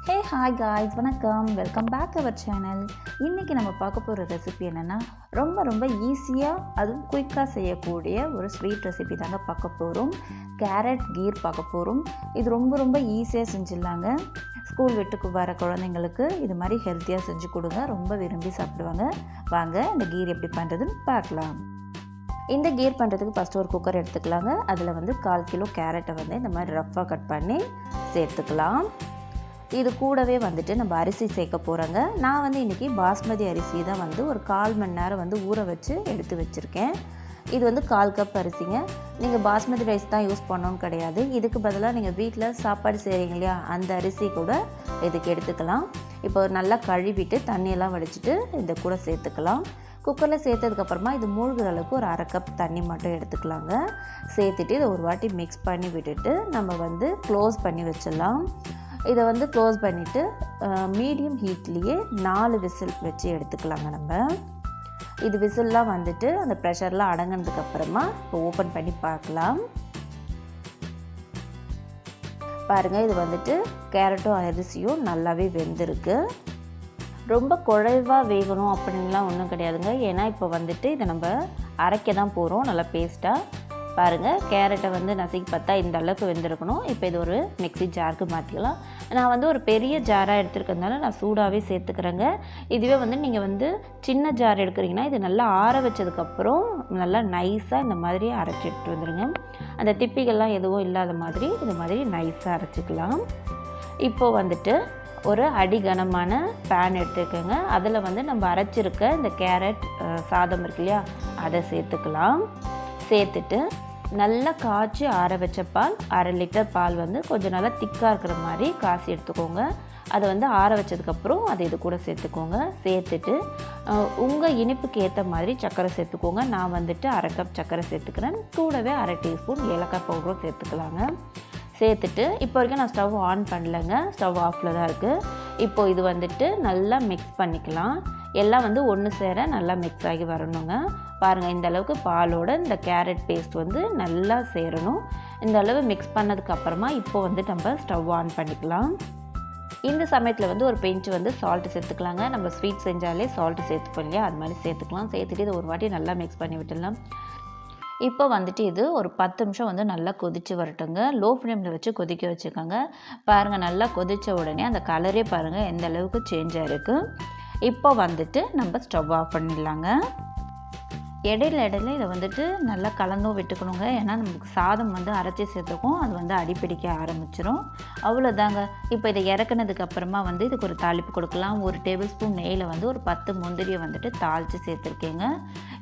Hey hi guys, வணக்கம். Welcome back our channel. இன்றைக்கி நம்ம பார்க்க போகிற ரெசிபி என்னென்னா ரொம்ப ஈஸியாக அதுவும் குயிக்காக செய்யக்கூடிய ஒரு ஸ்வீட் ரெசிபி தாங்க பார்க்க போகிறோம். கேரட் கீர் பார்க்க போகிறோம். இது ரொம்ப ஈஸியாக செஞ்சிடலாங்க. ஸ்கூல் விட்டுக்கு வர குழந்தைங்களுக்கு இது மாதிரி ஹெல்த்தியாக செஞ்சு கொடுங்க, ரொம்ப விரும்பி சாப்பிடுவாங்க. வாங்க இந்த கீர் எப்படி பண்ணுறதுன்னு பார்க்கலாம். இந்த கீர் பண்ணுறதுக்கு ஃபஸ்ட்டு ஒரு குக்கர் எடுத்துக்கலாங்க. அதில் 1/4 கிலோ கேரட்டை இந்த மாதிரி ரஃப்பாக கட் பண்ணி சேர்த்துக்கலாம். இது கூடவே நம்ம அரிசி சேர்க்க போகிறோங்க. நான் இன்றைக்கி பாஸ்மதி அரிசி தான் ஒரு 1/4 மணி நேரம் ஊற வச்சு எடுத்து வச்சுருக்கேன். இது 1/4 கப் அரிசிங்க. நீங்கள் பாஸ்மதி ரைஸ் தான் யூஸ் பண்ணணும்னு கிடையாது. இதுக்கு பதிலாக நீங்கள் வீட்டில் சாப்பாடு செய்கிறீங்க இல்லையா, அந்த அரிசி கூட இதுக்கு எடுத்துக்கலாம். இப்போ நல்லா கழுவிட்டு தண்ணியெல்லாம் வடிச்சிட்டு இந்த கூட சேர்த்துக்கலாம். குக்கரில் சேர்த்ததுக்கப்புறமா இது மூழ்கிற அளவுக்கு ஒரு 1/2 கப் தண்ணி மட்டும் எடுத்துக்கலாங்க. சேர்த்துட்டு இதை ஒரு வாட்டி மிக்ஸ் பண்ணி விட்டுட்டு நம்ம க்ளோஸ் பண்ணி வச்சிடலாம். இதை க்ளோஸ் பண்ணிவிட்டு மீடியம் ஹீட்லேயே 4 விசில் வச்சு எடுத்துக்கலாங்க. நம்ம இது விசில்லாம் அந்த ப்ரெஷர்லாம் அடங்கினதுக்கப்புறமா இப்போ ஓப்பன் பண்ணி பார்க்கலாம். பாருங்கள், இது கேரட்டும் அரிசியும் நல்லாவே வெந்திருக்கு. ரொம்ப குழைவாக வேகணும் அப்படின்லாம் ஒன்றும் கிடையாதுங்க. ஏன்னா இப்போ இதை நம்ம அரைக்க தான் போகிறோம் நல்லா பேஸ்ட்டாக. பாருங்கள், கேரட்டை நசுக்கி பார்த்தா இந்த அளவுக்கு வெந்திருக்கணும். இப்போ இது ஒரு மிக்ஸி ஜாருக்கு மாற்றிக்கலாம். நான் ஒரு பெரிய ஜாராக எடுத்துருக்கிறதுனால நான் சூடாகவே சேர்த்துக்கிறேங்க. இதுவே நீங்கள் சின்ன ஜார் எடுக்கிறீங்கன்னா இது நல்லா ஆற வச்சதுக்கப்புறம் நல்லா நைஸாக இந்த மாதிரி அரைச்சி எடுத்துகிட்டு வந்துடுங்க. அந்த திப்பிகள்லாம் எதுவும் இல்லாத மாதிரி இது மாதிரி நைஸாக அரைச்சிக்கலாம். இப்போது ஒரு அடிகனமான பேன் எடுத்துக்கோங்க. அதில் நம்ம அரைச்சிருக்க இந்த கேரட் சாதம் இருக்கு இல்லையா, அதை சேர்த்துக்கலாம். சேர்த்துட்டு நல்லா காய்ச்சி ஆற வச்ச பால், 1/2 லிட்டர் பால் கொஞ்சம் நல்லா திக்காக இருக்கிற மாதிரி காய்ச்சி எடுத்துக்கோங்க. அதை ஆற வச்சதுக்கப்புறம் அதை இது கூட சேர்த்துக்கோங்க. சேர்த்துட்டு உங்கள் இனிப்புக்கு ஏற்ற மாதிரி சர்க்கரை சேர்த்துக்கோங்க. நான் 1/2 கப் சர்க்கரை சேர்த்துக்கிறேன். கூடவே 1/2 டீஸ்பூன் ஏலக்காய் பவுடரும் சேர்த்துக்கலாங்க. சேர்த்துட்டு இப்போ வரைக்கும் நான் ஸ்டவ் ஆன் பண்ணலைங்க, ஸ்டவ் ஆஃபில் தான் இருக்குது. இப்போது இது நல்லா மிக்ஸ் பண்ணிக்கலாம். எல்லாம் ஒன்று சேர நல்லா மிக்ஸ் ஆகி வரணுங்க. பாருங்கள், இந்த அளவுக்கு பாலோட இந்த கேரட் பேஸ்ட் நல்லா சேரணும். இந்த அளவு மிக்ஸ் பண்ணதுக்கப்புறமா இப்போது நம்ம ஸ்டவ் ஆன் பண்ணிக்கலாம். இந்த சமயத்தில் ஒரு பிஞ்ச் சால்ட்டு சேர்த்துக்கலாங்க. நம்ம ஸ்வீட் செஞ்சாலே சால்ட்டு சேர்த்துப்போம் இல்லையா, அது மாதிரி சேர்த்துக்கலாம். சேர்த்துட்டு இதை ஒரு வாட்டி நல்லா மிக்ஸ் பண்ணி விட்டுடலாம். இப்போ இது ஒரு 10 நிமிஷம் நல்லா கொதித்து வரட்டுங்க. லோ ஃப்ளேமில் வச்சு கொதிக்க வச்சுக்கோங்க. பாருங்கள், நல்லா கொதித்த உடனே அந்த கலரே பாருங்கள் எந்த அளவுக்கு சேஞ்ச் ஆகிருக்கு. இப்போ நம்ம ஸ்டவ் ஆஃப் பண்ணிடலாங்க. இடையில இதை நல்லா கலந்தும் விட்டுக்கணுங்க. ஏன்னா நமக்கு சாதம் அரைச்சி சேர்த்துக்கும், அது அடிப்பிடிக்க ஆரம்பிச்சிடும். அவ்வளோதாங்க. இப்போ இதை இறக்குனதுக்கப்புறமா இதுக்கு ஒரு தாளிப்பு கொடுக்கலாம். 1 டேபிள் ஸ்பூன் நெய்யில் ஒரு 10 முந்திரியை தாளித்து சேர்த்துருக்கேங்க.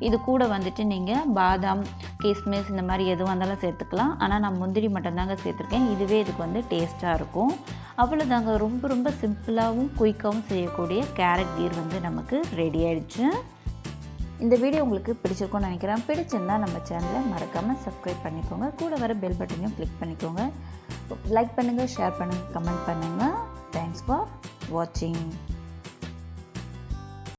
இது கூட நீங்கள் பாதாம், கிஸ்மிஸ் இந்த மாதிரி எதுவும் வந்தாலும் சேர்த்துக்கலாம். ஆனால் நான் முந்திரி மட்டும்தாங்க சேர்த்துருக்கேன். இதுவே இதுக்கு டேஸ்ட்டாக இருக்கும். அவ்வளோதாங்க. ரொம்ப சிம்பிளாகவும் குயிக்காகவும் செய்யக்கூடிய கேரட் கீர் நமக்கு ரெடி ஆகிடுச்சு. இந்த வீடியோ உங்களுக்கு பிடிச்சிருக்கும்னு நினைக்கிறேன். பிடிச்சிருந்தா நம்ம சேனலை மறக்காமல் சப்ஸ்கிரைப் பண்ணிக்கோங்க. கூட வர பெல் பட்டனையும் கிளிக் பண்ணிக்கோங்க. லைக் பண்ணுங்கள், ஷேர் பண்ணுங்கள், கமெண்ட் பண்ணுங்கள். தேங்க்ஸ் ஃபார் வாட்சிங்.